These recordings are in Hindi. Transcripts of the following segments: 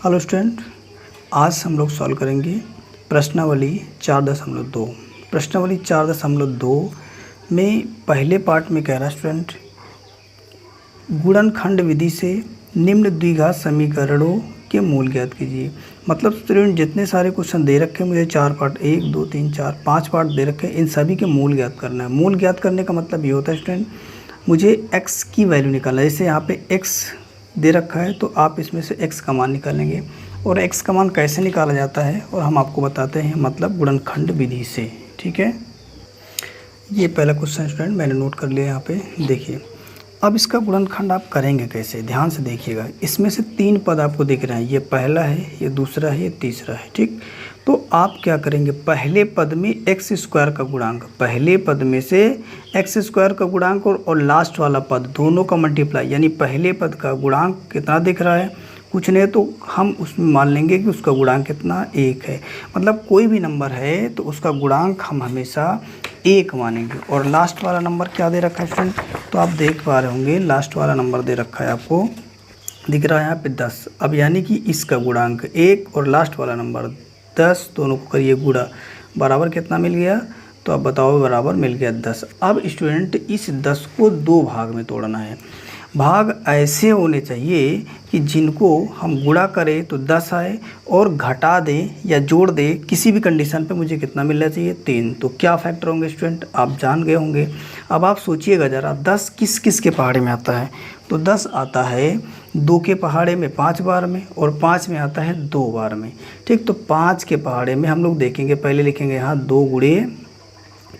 हेलो स्टूडेंट, आज हम लोग सॉल्व करेंगे प्रश्नावली 4.2। प्रश्नावली 4.2 में पहले पार्ट में कह रहा स्टूडेंट, गुणनखंड विधि से निम्न द्विघात समीकरणों के मूल ज्ञात कीजिए। मतलब स्टूडेंट जितने सारे क्वेश्चन दे रखे हैं मुझे 4 पार्ट, 1 2 3 4 5 पार्ट दे रखे हैं, इन सभी के मूल ज्ञात करना है। मूल ज्ञात करने का मतलब ये होता है स्टूडेंट, मुझे x की वैल्यू निकालना है। जैसे यहाँ पे x दे रखा है तो आप इसमें से x का मान निकालेंगे, और x का मान कैसे निकाला जाता है और हम आपको बताते हैं, मतलब गुणनखंड विधि से। ठीक है, ये पहला क्वेश्चन स्टूडेंट मैंने नोट कर लिया यहाँ पे। देखिए अब इसका गुणनखंड आप करेंगे कैसे, ध्यान से देखिएगा। इसमें से 3 पद आपको दिख रहे हैं, ये पहला है, ये दूसरा है, ये तीसरा है। ठीक, तो आप क्या करेंगे, पहले पद में x स्क्वायर का गुणांक, पहले पद में से x स्क्वायर का गुणांक और लास्ट वाला पद दोनों का मल्टीप्लाई, यानी पहले पद का गुणांक कितना दिख रहा है, कुछ नहीं तो हम उसमें मान लेंगे कि उसका गुणांक कितना 1 है। मतलब कोई भी नंबर है तो उसका गुणांक हम हमेशा 1 मानेंगे। और लास्ट वाला नंबर क्या दे रखा है स्टूडेंट, तो आप देख पा रहे होंगे लास्ट वाला नंबर दे रखा है, आपको दिख रहा है यहाँ पे 10। अब यानी कि इसका गुणांक 1 और लास्ट वाला नंबर 10, दोनों को करिए गुणा, बराबर कितना मिल गया, तो अब बताओ, बराबर मिल गया 10। अब स्टूडेंट इस 10 को 2 भाग में तोड़ना है। भाग ऐसे होने चाहिए कि जिनको हम गुणा करें तो 10 आए, और घटा दें या जोड़ दें, किसी भी कंडीशन पे मुझे कितना मिलना चाहिए, 3। तो क्या फैक्टर होंगे स्टूडेंट, आप जान गए होंगे। अब आप सोचिएगा ज़रा, 10 किस किस के पहाड़े में आता है, तो 10 आता है 2 के पहाड़े में 5 बार में, और 5 में आता है 2 बार में। ठीक, तो 5 के पहाड़े में हम लोग देखेंगे, पहले लिखेंगे यहाँ 2 गुणे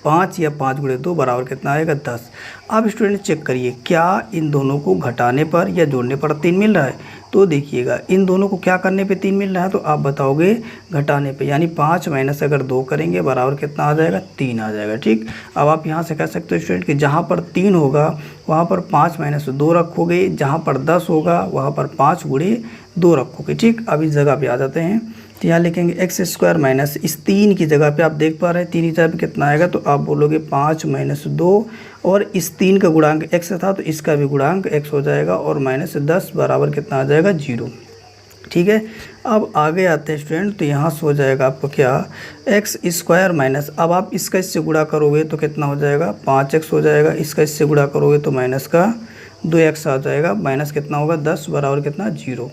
5 या 5 गुणे 2 बराबर कितना आएगा, 10। अब स्टूडेंट चेक करिए, क्या इन दोनों को घटाने पर या जोड़ने पर 3 मिल रहा है, तो देखिएगा इन दोनों को क्या करने पे 3 मिल रहा है, तो आप बताओगे घटाने पे, यानी 5 माइनस अगर 2 करेंगे बराबर कितना आ जाएगा, 3 आ जाएगा। ठीक, अब आप यहाँ से कह सकते हो स्टूडेंट कि जहाँ पर 3 होगा वहाँ पर 5 माइनस 2 रखोगे, जहाँ पर 10 होगा वहाँ पर 5 गुणे 2 रखोगे। ठीक, अब इस जगह पे आ जाते हैं, तो यहाँ लिखेंगे एक्स स्क्वायर माइनस, इस 3 की जगह पे आप देख पा रहे हैं 3 की जगह पे कितना आएगा, तो आप बोलोगे 5 माइनस 2, और इस 3 का गुणांक x था तो इसका भी गुणांक x हो जाएगा, और माइनस 10 बराबर कितना आ जाएगा, 0। ठीक है, अब आगे आते हैं स्टूडेंट, तो यहाँ से हो जाएगा आपको क्या, एक्स स्क्वायर माइनस, अब आप इसका इससे गुणा करोगे तो कितना हो जाएगा, 5x हो जाएगा, इसका इससे गुणा करोगे तो माइनस का 2x आ जाएगा, माइनस कितना होगा, 10 बराबर कितना, 0।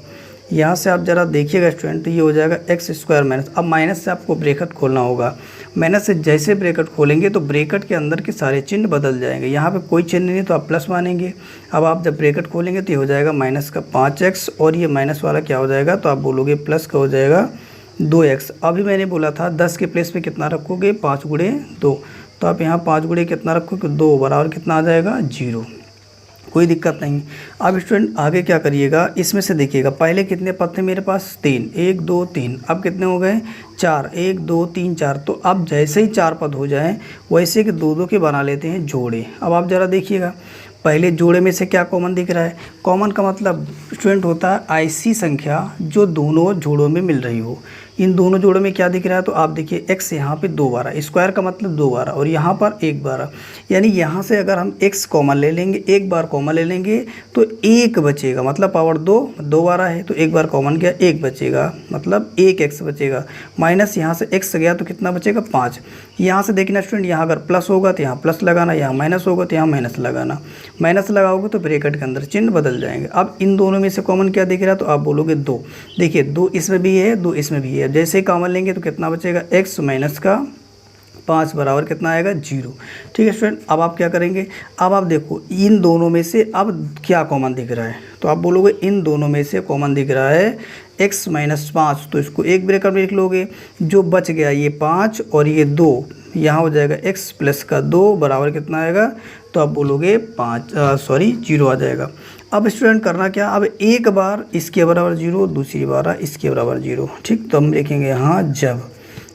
यहाँ से आप ज़रा देखिएगा स्टूडेंट, तो ये हो जाएगा एक्स स्क्वायर माइनस, अब माइनस से आपको ब्रैकेट खोलना होगा। माइनस से जैसे ब्रैकेट खोलेंगे तो ब्रैकेट के अंदर के सारे चिन्ह बदल जाएंगे, यहाँ पे कोई चिन्ह नहीं तो आप प्लस मानेंगे। अब आप जब ब्रैकेट खोलेंगे तो ये हो जाएगा माइनस का 5x, और ये माइनस वाला क्या हो जाएगा, तो आप बोलोगे प्लस का हो जाएगा 2x। अभी मैंने बोला था 10 के प्लेस पे कितना रखोगे, 5 गुणे 2, तो आप यहाँ 5 गुणे कितना रखोगे, 2 बराबर कितना आ जाएगा, 0। कोई दिक्कत नहीं। अब स्टूडेंट आगे क्या करिएगा, इसमें से देखिएगा पहले कितने पद थे मेरे पास, 3, 1 2 3, अब कितने हो गए, 4, 1 2 3 4। तो अब जैसे ही 4 पद हो जाएं वैसे कि 2 2 के बना लेते हैं जोड़े। अब आप ज़रा देखिएगा, पहले जोड़े में से क्या कॉमन दिख रहा है, कॉमन का मतलब स्टूडेंट होता है ऐसी संख्या जो दोनों जोड़ों में मिल रही हो। इन दोनों जोड़ों में क्या दिख रहा है, तो आप देखिए x यहाँ पे 2 बार, स्क्वायर का मतलब 2 बार, और यहाँ पर 1 बार, यानी यहाँ से अगर हम x कॉमन ले लेंगे, 1 बार कॉमन ले लेंगे तो 1 बचेगा, मतलब पावर 2 बार है तो 1 बार कॉमन गया, 1 बचेगा, मतलब 1x बचेगा। माइनस यहाँ से x गया तो कितना बचेगा, 5। यहाँ से देखना स्टूडेंट, यहाँ अगर प्लस होगा तो यहाँ प्लस लगाना, यहाँ माइनस होगा तो यहाँ माइनस लगाना, माइनस लगाओगे तो ब्रैकेट के अंदर चिन्ह बदल जाएंगे। अब इन दोनों में से कॉमन क्या दिख रहा है, तो आप बोलोगे 2। देखिए 2 इसमें भी है, 2 इसमें भी है, जैसे ही कॉमन लेंगे तो कितना बचेगा, x माइनस का 5 बराबर कितना आएगा, 0। ठीक है स्टूडेंट, अब आप क्या करेंगे, अब आप देखो इन दोनों में से अब क्या कॉमन दिख रहा है, तो आप बोलोगे इन दोनों में से कॉमन दिख रहा है x माइनस 5, तो इसको एक ब्रैकेट में लिख लोगे, जो बच गया ये 5 और ये 2, यहाँ हो जाएगा x प्लस का 2 बराबर कितना आएगा, तो आप बोलोगे 0 आ जाएगा। अब स्टूडेंट करना क्या, अब एक बार इसके बराबर 0, दूसरी बार इसके बराबर 0। ठीक, तो हम लिखेंगे यहाँ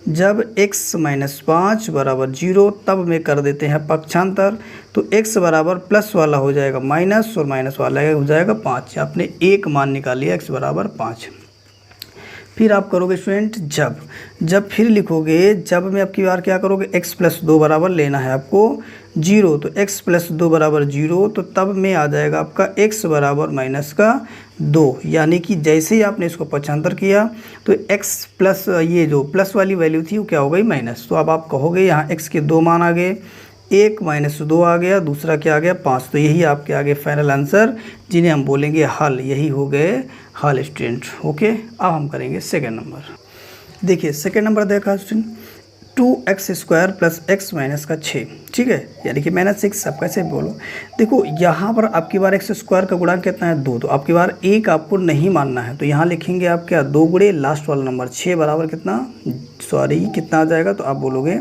जब x माइनस 5 बराबर 0, तब में कर देते हैं पक्षांतर, तो x बराबर प्लस वाला हो जाएगा माइनस, और माइनस वाला हो जाएगा 5। आपने एक मान निकाल लिया x बराबर 5। फिर आप करोगे स्टूडेंट जब फिर लिखोगे, जब में आपकी बार क्या करोगे, x प्लस 2 बराबर लेना है आपको 0, तो x प्लस 2 बराबर 0, तो तब में आ जाएगा आपका x बराबर माइनस का 2। यानी कि जैसे ही आपने इसको पक्षांतर किया तो x प्लस ये जो प्लस वाली वैल्यू थी वो क्या हो गई माइनस। तो अब आप कहोगे यहाँ x के 2 मान आ गए, एक माइनस 2 आ गया, दूसरा क्या आ गया 5। तो यही आपके आगे फाइनल आंसर जिन्हें हम बोलेंगे हल, यही हो गए हल स्टूडेंट। ओके, अब हम करेंगे सेकेंड नंबर। देखिए सेकेंड नंबर देखा student, 2x² plus x minus का 6, ठीक है, यानी कि -6। आप कैसे बोलो, देखो यहाँ पर आपकी बार x² का गुणांक कितना है 2, तो आपकी बार 1 आपको नहीं मानना है, तो यहाँ लिखेंगे आप क्या 2 गुणे लास्ट वाला नंबर 6 बराबर कितना, कितना आ जाएगा, तो आप बोलोगे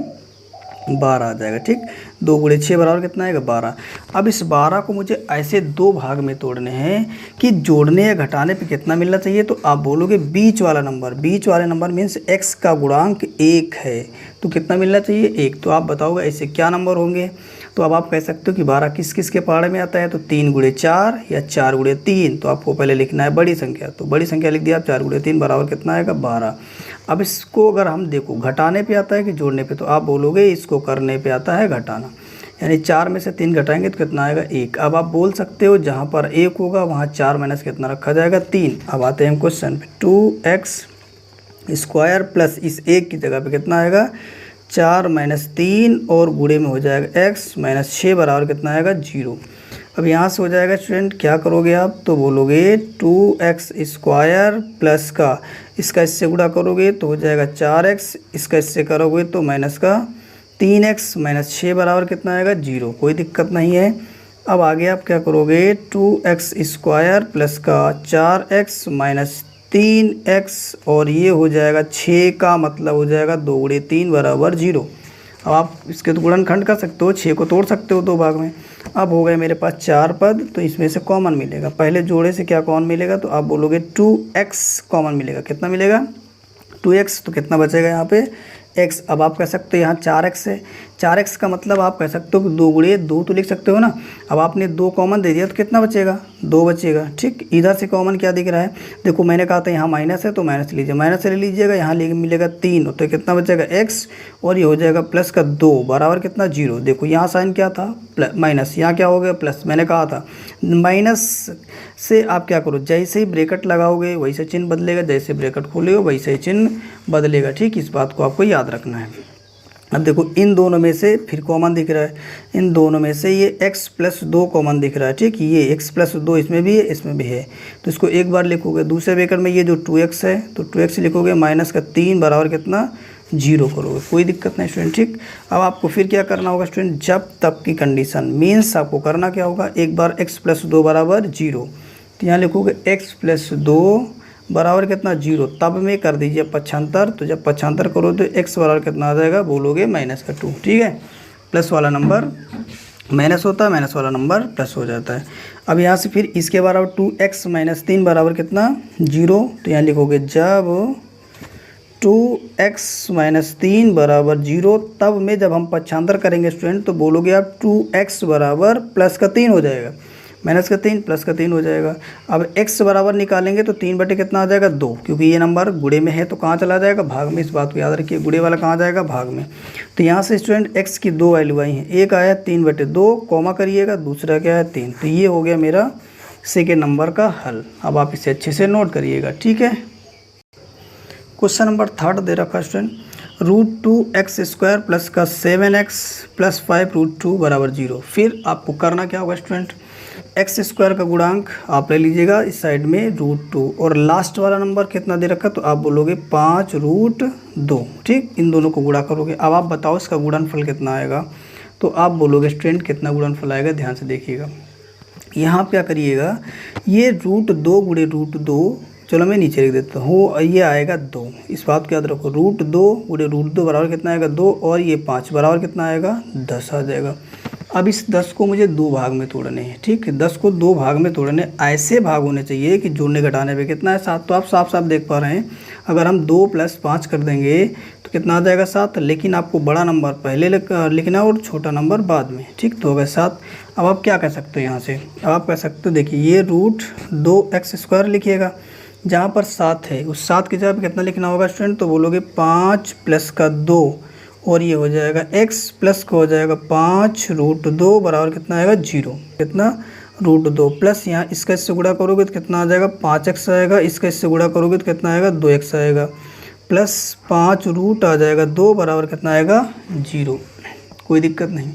12 आ जाएगा। ठीक, 2 गुणे 6 बराबर कितना आएगा 12। अब इस 12 को मुझे ऐसे 2 भाग में तोड़ने हैं कि जोड़ने या घटाने पे कितना मिलना चाहिए, तो आप बोलोगे बीच वाला नंबर, बीच वाले नंबर मीन्स x का गुणांक 1 है, तो कितना मिलना चाहिए 1। तो आप बताओगे ऐसे क्या नंबर होंगे, तो अब आप कह सकते हो कि 12 किस किस के पहाड़े में आता है, तो 3 गुणे 4 या 4 गुणे 3। तो आपको पहले लिखना है बड़ी संख्या, तो बड़ी संख्या लिख दिया आप, 4 गुणे 3 बराबर कितना आएगा 12। अब इसको अगर हम देखो घटाने पे आता है कि जोड़ने पे, तो आप बोलोगे इसको करने पे आता है घटाना, यानी 4 में से 3 घटाएंगे तो कितना आएगा 1। अब आप बोल सकते हो जहाँ पर 1 होगा वहाँ 4 माइनस कितना रखा जाएगा 3। अब आते हैं क्वेश्चन पे, 2x² प्लस इस 1 की जगह पे कितना आएगा 4 माइनस 3 और गुणे में हो जाएगा x माइनस 6 बराबर कितना आएगा 0। अब यहाँ से हो जाएगा स्टूडेंट, क्या करोगे आप, तो बोलोगे 2x² प्लस का इसका इससे गुणा करोगे तो हो जाएगा 4x, इसका इससे करोगे तो माइनस का 3x माइनस 6 बराबर कितना आएगा 0। कोई दिक्कत नहीं है। अब आगे आप क्या करोगे, 2x² प्लस का 4x माइनस 3x और ये हो जाएगा 6 का मतलब हो जाएगा 2 गुणे 3 बराबर 0। अब आप इसके तो गुणनखंड कर सकते हो, 6 को तोड़ सकते हो 2 भाग में। अब हो गए मेरे पास 4 पद, तो इसमें से कॉमन मिलेगा, पहले जोड़े से क्या कॉमन मिलेगा, तो आप बोलोगे 2x कॉमन मिलेगा, कितना मिलेगा 2x, तो कितना बचेगा यहाँ पे x। अब आप कह सकते हो यहाँ 4x है, 4x का मतलब आप कह सकते हो कि 2 गुणे 2 तो लिख सकते हो ना। अब आपने 2 कॉमन दे दिया तो कितना बचेगा 2 बचेगा। ठीक, इधर से कॉमन क्या दिख रहा है, देखो मैंने कहा था यहाँ माइनस है तो माइनस लीजिए, माइनस से ले लीजिएगा, यहाँ मिलेगा 3, तो कितना बचेगा x और ये हो जाएगा प्लस का 2 बराबर कितना 0। देखो यहाँ साइन क्या था माइनस, यहाँ क्या हो गया प्लस। मैंने कहा था माइनस से आप क्या करो, जैसे ही ब्रैकेट लगाओगे वैसे चिन्ह बदलेगा, जैसे ब्रैकेट खोलोगे वैसे ही चिन्ह बदलेगा। ठीक, इस बात को आपको याद रखना है। अब देखो इन दोनों में से फिर कॉमन दिख रहा है, इन दोनों में से ये x प्लस 2 कॉमन दिख रहा है। ठीक, ये x प्लस 2 इसमें भी है इसमें भी है, तो इसको एक बार लिखोगे। दूसरे ब्रैकेट में ये जो 2x है तो 2x लिखोगे माइनस का 3 बराबर कितना 0 करोगे, कोई दिक्कत नहीं स्टूडेंट। ठीक, अब आपको फिर क्या करना होगा स्टूडेंट, जब तब की कंडीशन मीन्स आपको करना क्या होगा, एक बार x प्लस 2 बराबर 0, तो यहाँ लिखोगे x प्लस 2 बराबर कितना 0, तब में कर दीजिए पक्षांतर। तो जब पक्षांतर करो तो x बराबर कितना आ जाएगा, बोलोगे माइनस का 2। ठीक है, प्लस वाला नंबर माइनस होता है, माइनस वाला नंबर प्लस हो जाता है। अब यहाँ से फिर इसके बराबर 2x माइनस 3 बराबर कितना 0, तो यहाँ लिखोगे जब 2x माइनस 3 बराबर 0, तब में जब हम पक्षांतर करेंगे स्टूडेंट तो बोलोगे आप 2x बराबर प्लस का 3 हो जाएगा, माइनस का 3 प्लस का 3 हो जाएगा। अब x बराबर निकालेंगे तो 3 बटे कितना आ जाएगा 2, क्योंकि ये नंबर गुणे में है तो कहाँ चला जाएगा भाग में। इस बात को याद रखिए, गुणे वाला कहाँ जाएगा भाग में। तो यहाँ से स्टूडेंट x की 2 वैल्यू आई हैं, एक आया 3 बटे 2 कॉमा करिएगा, दूसरा क्या है 3। तो ये हो गया मेरा सेकेंड नंबर का हल। अब आप इसे अच्छे से नोट करिएगा। ठीक है, क्वेश्चन नंबर 3 दे रखा स्टूडेंट, √2x² प्लस का 7x प्लस 5√2 बराबर 0। फिर आपको करना क्या होगा स्टूडेंट, x² का गुणांक आप ले लीजिएगा इस साइड में √2 और लास्ट वाला नंबर कितना दे रखा, तो आप बोलोगे 5√2। ठीक, इन दोनों को गुणा करोगे। अब आप बताओ इसका गुणनफल कितना आएगा, तो आप बोलोगे स्टूडेंट कितना गुणनफल आएगा, ध्यान से देखिएगा। यहाँ क्या करिएगा, ये √2 गुणे √2, चलो मैं नीचे लिख देता हूँ, ये आएगा 2। इस बात को याद रखो, √2 गुणे √2 बराबर कितना आएगा 2 और ये 5 बराबर कितना आएगा 10 आ जाएगा। अब इस 10 को मुझे 2 भाग में तोड़ने हैं। ठीक है, 10 को 2 भाग में तोड़ने, ऐसे भाग होने चाहिए कि जोड़ने घटाने पे कितना है 7। तो आप साफ साफ देख पा रहे हैं, अगर हम 2 + 5 कर देंगे तो कितना आ जाएगा 7, लेकिन आपको बड़ा नंबर पहले लिखना और छोटा नंबर बाद में। ठीक, तो हो गया 7। अब आप क्या कह सकते हो यहाँ से, अब आप कह सकते हो देखिए ये √2x² लिखिएगा, जहाँ पर 7 है उस 7 की जगह पे कितना लिखना होगा स्टूडेंट, तो बोलोगे 5 प्लस का 2 और ये हो जाएगा x प्लस का हो जाएगा 5 रूट 2 बराबर कितना आएगा 0, कितना रूट 2 प्लस यहाँ इसका इससे गुणा करोगे तो कितना आ जाएगा 5x आएगा, इसका इससे गुणा करोगे तो कितना आएगा 2x आएगा, प्लस 5 रूट आ जाएगा 2 बराबर कितना आएगा 0, कोई दिक्कत नहीं।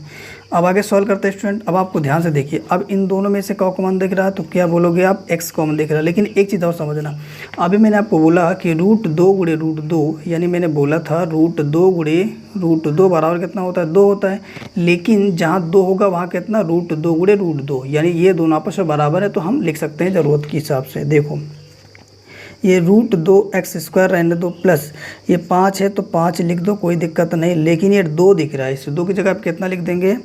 अब आगे सॉल्व करते हैं स्टूडेंट। अब आपको ध्यान से देखिए, अब इन दोनों में से क्या कॉमन दिख रहा है, तो क्या बोलोगे आप x कॉमन दिख रहा है। लेकिन एक चीज़ और समझना, अभी मैंने आपको बोला कि रूट 2 गुणे रूट 2, यानी मैंने बोला था रूट 2 गुणे रूट 2 बराबर कितना होता है 2 होता है, लेकिन जहाँ 2 होगा वहाँ कितना रूट 2 गुणे रूट 2, यानी ये दोनों आपस में बराबर है, तो हम लिख सकते हैं ज़रूरत के हिसाब से। देखो ये रूट 2x² रहने दो, प्लस ये 5 है तो 5 लिख दो, कोई दिक्कत नहीं, लेकिन ये 2 दिख रहा है, इस 2 की जगह आप कितना लिख देंगे,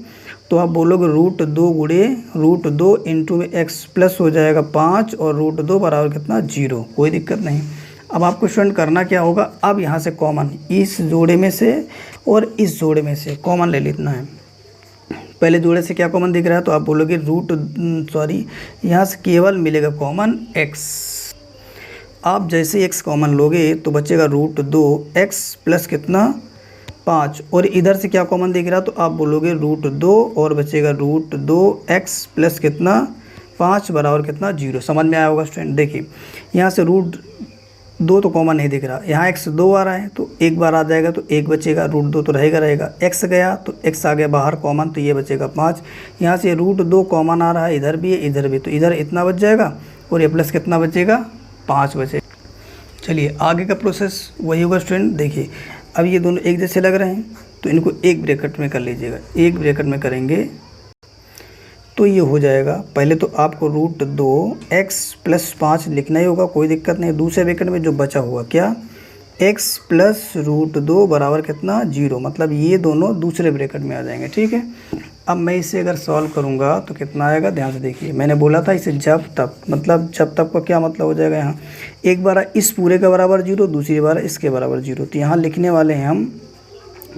तो आप बोलोगे रूट 2 गुणे रूट 2 इंटू में x प्लस हो जाएगा 5 और रूट 2 बराबर कितना 0, कोई दिक्कत नहीं। अब आपको स्टूडेंट करना क्या होगा, अब यहाँ से कॉमन इस जोड़े में से और इस जोड़े में से कॉमन ले लेना है। पहले जोड़े से क्या कॉमन दिख रहा है, तो आप बोलोगे यहाँ से केवल मिलेगा कॉमन x। आप जैसे x कॉमन लोगे तो बचेगा रूट 2x प्लस कितना 5, और इधर से क्या कॉमन दिख रहा है, तो आप बोलोगे रूट 2 और बचेगा रूट 2x प्लस कितना 5 बराबर कितना 0। समझ में आया होगा स्टूडेंट। देखिए यहाँ से रूट 2 तो कॉमन नहीं दिख रहा, यहाँ x 2 आ रहा है तो एक बार आ जाएगा तो 1 बचेगा, रूट 2 तो रहेगा, x गया तो x आ गया बाहर कॉमन, तो ये बचेगा 5। यहाँ से रूट 2 कॉमन आ रहा है, इधर भी है इधर भी, तो इधर इतना बच जाएगा और ये प्लस कितना बचेगा 5 बचे। चलिए आगे का प्रोसेस वही होगा स्टूडेंट। देखिए अब ये दोनों एक जैसे लग रहे हैं तो इनको एक ब्रैकेट में कर लीजिएगा, एक ब्रैकेट में करेंगे तो ये हो जाएगा। पहले तो आपको रूट 2x प्लस 5 लिखना ही होगा, कोई दिक्कत नहीं। दूसरे ब्रैकेट में जो बचा हुआ क्या x प्लस रूट 2 बराबर कितना 0, मतलब ये दोनों दूसरे ब्रैकेट में आ जाएंगे, ठीक है। अब मैं इसे अगर सॉल्व करूँगा तो कितना आएगा, ध्यान से देखिए, मैंने बोला था इसे जब तक, मतलब जब तक का क्या मतलब हो जाएगा, यहाँ एक बार इस पूरे का बराबर 0, दूसरी बार इसके बराबर 0, तो यहाँ लिखने वाले हैं हम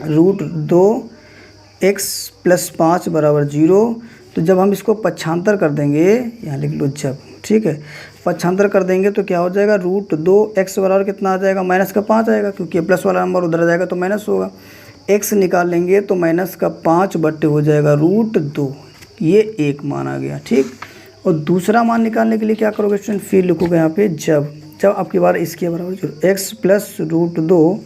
रूट 2x प्लस 5 बराबर 0। तो जब हम इसको पक्षांतर कर देंगे, यहाँ लिख लो जब, ठीक है, पक्षांतर कर देंगे तो क्या हो जाएगा, रूट 2x बराबर कितना आ जाएगा माइनस का 5 आएगा, क्योंकि प्लस वाला नंबर उधर जाएगा तो माइनस होगा। x निकाल लेंगे तो माइनस का 5 बट्टे हो जाएगा रूट 2, ये एक मान आ गया, ठीक। और दूसरा मान निकालने के लिए क्या करोगे स्टूडेंट, फिर लिखोगे यहाँ पे जब आपकी बार इसके बराबर 0, x प्लस रूट 2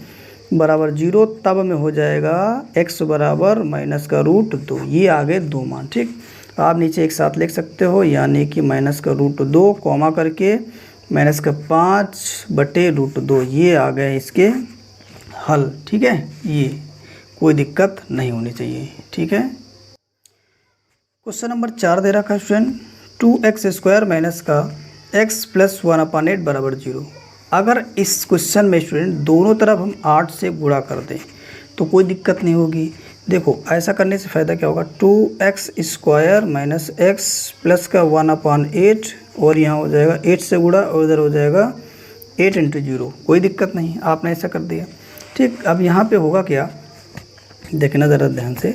बराबर 0, तब में हो जाएगा x बराबर माइनस का रूट 2, ये आ गए 2 मान, ठीक। आप नीचे एक साथ लिख सकते हो, यानी कि माइनस का रूट 2 कॉमा करके माइनस का 5 बटे रूट 2, ये आ गए इसके हल, ठीक है। ये कोई दिक्कत नहीं होनी चाहिए, ठीक है। क्वेश्चन नंबर 4 दे रखा है स्टूडेंट, 2x² माइनस का x प्लस 1/8 बराबर 0। अगर इस क्वेश्चन में स्टूडेंट दोनों तरफ हम 8 से गुणा कर दें तो कोई दिक्कत नहीं होगी। देखो ऐसा करने से फ़ायदा क्या होगा, 2x² माइनस x प्लस का 1/8 और यहाँ हो जाएगा 8 से गुणा और इधर हो जाएगा 8 × 0, कोई दिक्कत नहीं, आपने ऐसा कर दिया, ठीक। अब यहाँ पे होगा क्या, देखना ज़रा ध्यान से,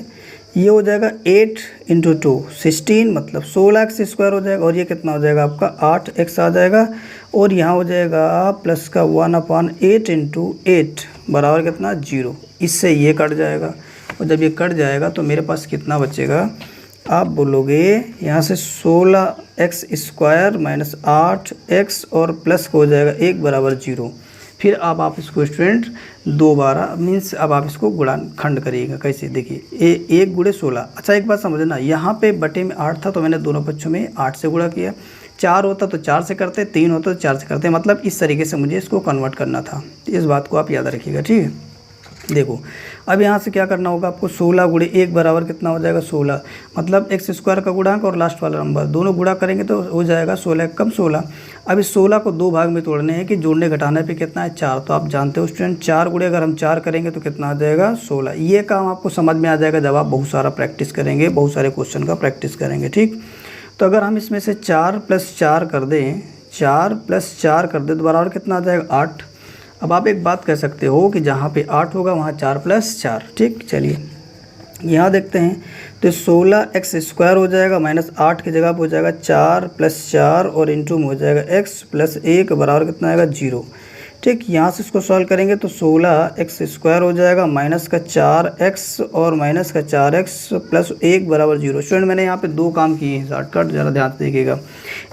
ये हो जाएगा 8 × 2 16, मतलब 16x² हो जाएगा, और ये कितना हो जाएगा आपका 8x आ जाएगा, और यहाँ हो जाएगा प्लस का 1/8 × 8 बराबर कितना 0, इससे ये कट जाएगा, और जब ये कट जाएगा तो मेरे पास कितना बचेगा, आप बोलोगे यहाँ से 16x² माइनस 8x और प्लस हो जाएगा 1 बराबर 0। फिर अब आप इसको स्टूडेंट दोबारा मीन्स अब आप इसको गुणा खंड करिएगा, कैसे, देखिए 1 × 16। अच्छा एक बात समझना, यहाँ पे बटे में 8 था तो मैंने दोनों पक्षों में 8 से गुणा किया, 4 होता तो 4 से करते, 3 होता तो 4 से करते, मतलब इस तरीके से मुझे इसको कन्वर्ट करना था, इस बात को आप याद रखिएगा, ठीक है। देखो अब यहाँ से क्या करना होगा आपको, 16 × 1 बराबर कितना हो जाएगा 16, मतलब x² का गुणांक और लास्ट वाला नंबर दोनों गुणा करेंगे तो हो जाएगा 16 कम 16। अब इस 16 को 2 भाग में तोड़ने हैं कि जोड़ने घटाने पे कितना है 4, तो आप जानते हो स्टूडेंट 4 × अगर हम 4 करेंगे तो कितना आ जाएगा 16। ये काम आपको समझ में आ जाएगा जब आप बहुत सारा प्रैक्टिस करेंगे, बहुत सारे क्वेश्चन का प्रैक्टिस करेंगे, ठीक। तो अगर हम इसमें से 4 + 4 कर दें, 4 + 4 कर दें तो बराबर कितना आ जाएगा 8। अब आप एक बात कह सकते हो कि जहाँ पे 8 होगा वहाँ 4 + 4, ठीक। चलिए यहाँ देखते हैं तो 16x² हो जाएगा, -8 की जगह पर हो जाएगा 4 + 4 और इंटू में हो जाएगा x + 1 बराबर कितना आएगा 0। ठीक, यहाँ से इसको सॉल्व करेंगे तो 16x² हो जाएगा, -4x और -4x + 1 बराबर 0। स्टूडेंट मैंने यहाँ पे दो काम किए हैं शॉर्टकट, ज़रा ध्यान से देखिएगा।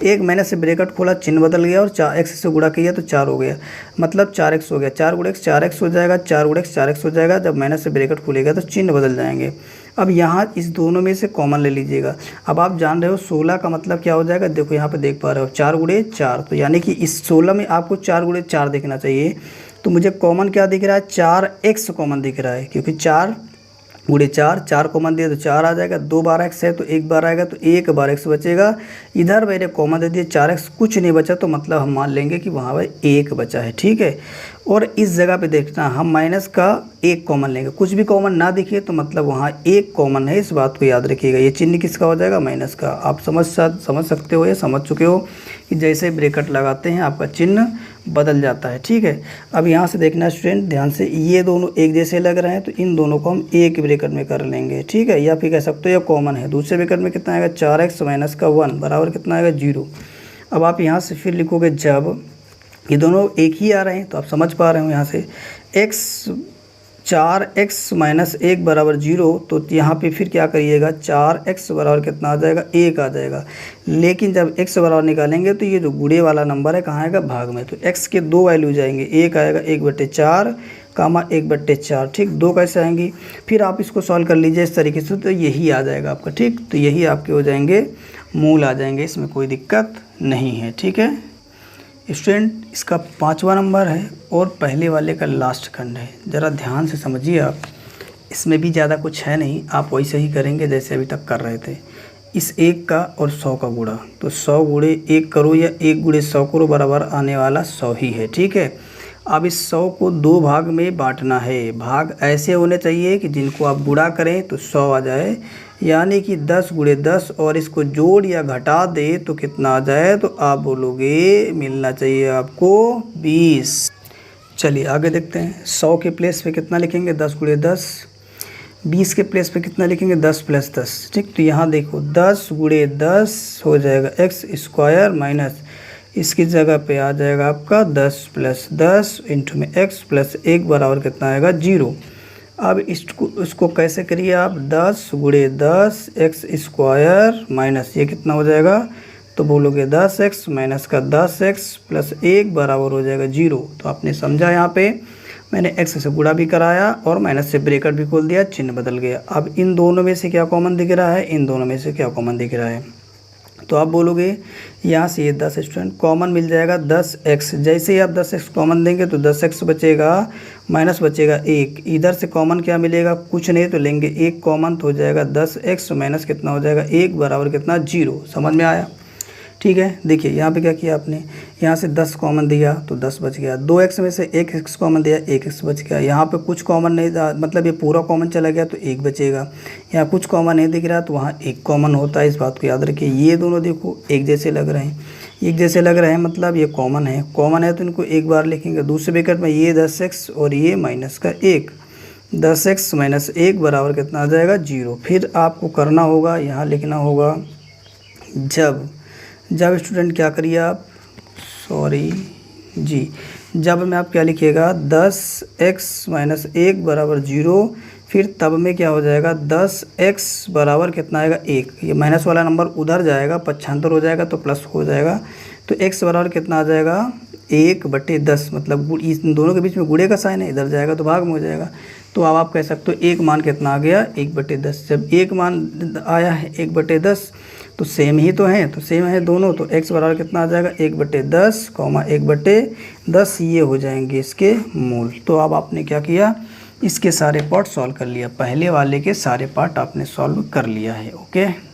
एक मैंने से ब्रैकेट खोला, चिन्ह बदल गया और 4x से गुणा किया तो 4 हो गया, मतलब 4x हो गया। 4 × x 4x हो जाएगा, 4 × x 4x हो जाएगा। जब मैंने से ब्रैकेट खोलेगा तो चिन्ह बदल जाएंगे। अब यहाँ इस दोनों में से कॉमन ले लीजिएगा। अब आप जान रहे हो 16 का मतलब क्या हो जाएगा, देखो यहाँ पे देख पा रहे हो 4 × 4, तो यानी कि इस 16 में आपको 4 × 4 देखना चाहिए। तो मुझे कॉमन क्या दिख रहा है, 4x कॉमन दिख रहा है, क्योंकि 4 × 4, 4 कॉमन दिया तो 4 आ जाएगा। 2 बार x है तो 1 बार आएगा, तो 1 बार x बचेगा। इधर मैंने कॉमन दे दिया 4x, कुछ नहीं बचा, तो मतलब हम मान लेंगे कि वहाँ पर 1 बचा है। ठीक है, और इस जगह पे देखना हम माइनस का 1 कॉमन लेंगे, कुछ भी कॉमन ना दिखे तो मतलब वहाँ 1 कॉमन है, इस बात को याद रखिएगा। ये चिन्ह किसका हो जाएगा, माइनस का। आप समझ सकते हो या समझ चुके हो कि जैसे ब्रैकेट लगाते हैं आपका चिन्ह बदल जाता है। ठीक है, अब यहाँ से देखना स्टूडेंट ध्यान से, ये दोनों एक जैसे लग रहे हैं तो इन दोनों को हम एक ब्रैकेट में कर लेंगे। ठीक है, या फिर कह सकते हो ये कॉमन है। दूसरे ब्रैकेट में कितना आएगा, 4x - 1 बराबर कितना आएगा 0। अब आप यहाँ से फिर लिखोगे, जब ये दोनों एक ही आ रहे हैं तो आप समझ पा रहे हो यहाँ से 4x - 1 बराबर 0, तो यहाँ पे फिर क्या करिएगा, 4x बराबर कितना आ जाएगा, 1 आ जाएगा। लेकिन जब x बराबर निकालेंगे तो ये जो गुणे वाला नंबर है कहाँ आएगा, भाग में। तो x के दो वैल्यू जाएंगे, एक आएगा 1/4 कामा 1/4। ठीक, दो कैसे आएंगी, फिर आप इसको सॉल्व कर लीजिए इस तरीके से, तो यही आ जाएगा आपका। ठीक, तो यही आपके हो जाएंगे मूल आ जाएंगे, इसमें कोई दिक्कत नहीं है। ठीक है स्टूडेंट, इसका 5वां नंबर है और पहले वाले का लास्ट खंड है। ज़रा ध्यान से समझिए आप, इसमें भी ज़्यादा कुछ है नहीं, आप वैसे ही करेंगे जैसे अभी तक कर रहे थे। इस 1 का और 100 का गुणा, तो 100 × 1 करो या 1 × 100 करो, बराबर आने वाला 100 ही है। ठीक है, अब इस 100 को 2 भाग में बांटना है। भाग ऐसे होने चाहिए कि जिनको आप गुणा करें तो 100 आ जाए, यानी कि 10 × 10 और इसको जोड़ या घटा दे तो कितना आ जाए, तो आप बोलोगे मिलना चाहिए आपको 20। चलिए आगे देखते हैं। 100 के प्लेस पे कितना लिखेंगे, 10 × 10। 20 के प्लेस पे कितना लिखेंगे, 10 + 10। ठीक, तो यहाँ देखो 10 × 10 हो जाएगा x² माइनस इसकी जगह पे आ जाएगा आपका 10 + 10 इंटू में x + 1 बराबर कितना आएगा 0। अब इसको कैसे करिए आप, 10 × 10 x² माइनस ये कितना हो जाएगा, तो बोलोगे 10x माइनस का 10x + 1 बराबर हो जाएगा 0। तो आपने समझा, यहाँ पे मैंने x से गुणा भी कराया और माइनस से ब्रैकेट भी खोल दिया, चिन्ह बदल गया। अब इन दोनों में से क्या कॉमन दिख रहा है, इन दोनों में से क्या कॉमन दिख रहा है, तो आप बोलोगे यहाँ से ये 10 स्टूडेंट कॉमन मिल जाएगा 10x। जैसे ही आप 10x कॉमन देंगे तो 10x बचेगा, माइनस बचेगा 1। इधर से कॉमन क्या मिलेगा, कुछ नहीं, तो लेंगे 1 कॉमन, तो हो जाएगा 10x माइनस कितना हो जाएगा 1 बराबर कितना 0। समझ में आया। ठीक है, देखिए यहाँ पे क्या किया आपने, यहाँ से 10 कॉमन दिया तो 10 बच गया, 2x में से 1x कॉमन दिया 1x बच गया। यहाँ पे कुछ कॉमन नहीं था, मतलब ये पूरा कॉमन चला गया तो 1 बचेगा। यहाँ कुछ कॉमन नहीं दिख रहा तो वहाँ 1 कॉमन होता है, इस बात को याद रखिए। ये दोनों देखो एक जैसे लग रहे हैं, एक जैसे लग रहे हैं मतलब ये कॉमन है, कॉमन है तो इनको एक बार लिखेंगे। दूसरे ब्रैकेट में ये 10x और ये माइनस का 1, 10x माइनस 1 बराबर कितना आ जाएगा 0। फिर आपको करना होगा, यहाँ लिखना होगा जब स्टूडेंट क्या करिए आप, जब में आप क्या लिखिएगा 10x माइनस 1 बराबर 0। फिर तब में क्या हो जाएगा 10x बराबर कितना आएगा 1। ये माइनस वाला नंबर उधर जाएगा, पक्षांतर हो जाएगा तो प्लस हो जाएगा, तो x बराबर कितना आ जाएगा 1/10। मतलब इन दोनों के बीच में गुणे का साइन है, इधर जाएगा तो भाग में हो जाएगा। तो अब आप कह सकते हो एक मान कितना आ गया 1/10। जब एक मान आया है 1/10 तो सेम ही तो है, तो सेम है दोनों, तो x बराबर कितना आ जाएगा 1/10 कॉमा 1/10, ये हो जाएंगे इसके मूल। तो अब आपने क्या किया, इसके सारे पार्ट सॉल्व कर लिया, पहले वाले के सारे पार्ट आपने सॉल्व कर लिया है। ओके।